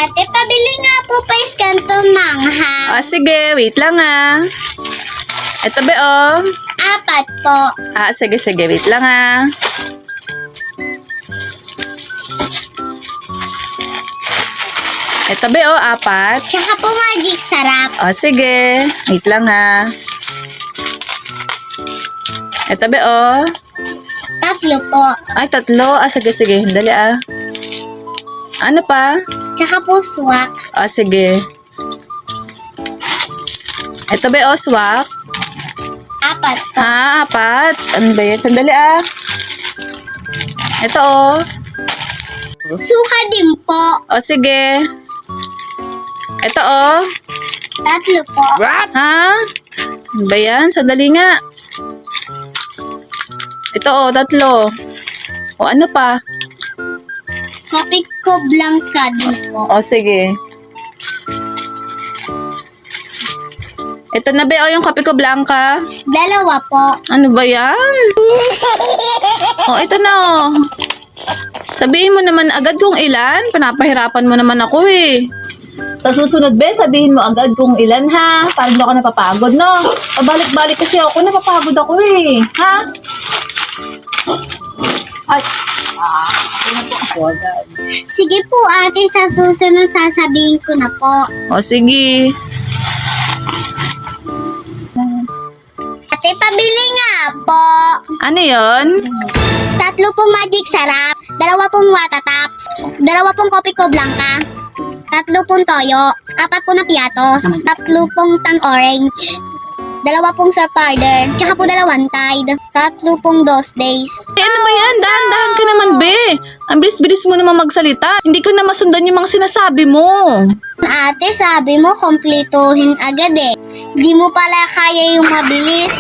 Ate, pabili nga po pa iskanto manghang. Sige, wait lang Ito be, 4 po. Sige, wait lang Ito be, 4. Tsaka po magic sarap. Sige, wait lang Ito be, 3 po. Ay, 3. Sige, dali Ano pa? Tsaka po swak. Sige. Ito be, swak. 4 po. 4. Ano ba yan? Sandali Ito Suka din po. Sige. Ito 3 po. Ano ba yan? Sandali nga. Ito 3. Ano pa? Kopi ko blanca din po. Sige. Ito na be, yung kape ko blanca. 2 po. Ano ba yan? Ito na Sabihin mo naman agad kung ilan. Pinapahirapan mo naman ako Sa susunod be, sabihin mo agad kung ilan para hindi ako napapagod, no? Pabalik-balik kasi ako, napapagod ako Ha? Ay. Agad. Sige po ate, sa susunod sasabihin ko na po. Sige. Ate, pabili nga po. Ano yon? 3 pong magic sarap, 2 pong watataps, 2 pong kopi ko blanca, 3 pong toyo, 4 po na piatos, 3 pong tang orange, 2 pong sir powder, tsaka po 2 tide, 3 pong dos days. Ano ba yan? Dahan-dahan ka naman, be. Ang bilis-bilis mo naman magsalita. Hindi ko na masundan yung mga sinasabi mo. Ate, sabi mo, kompletuhin agad Di mo pala kaya yung mabilis.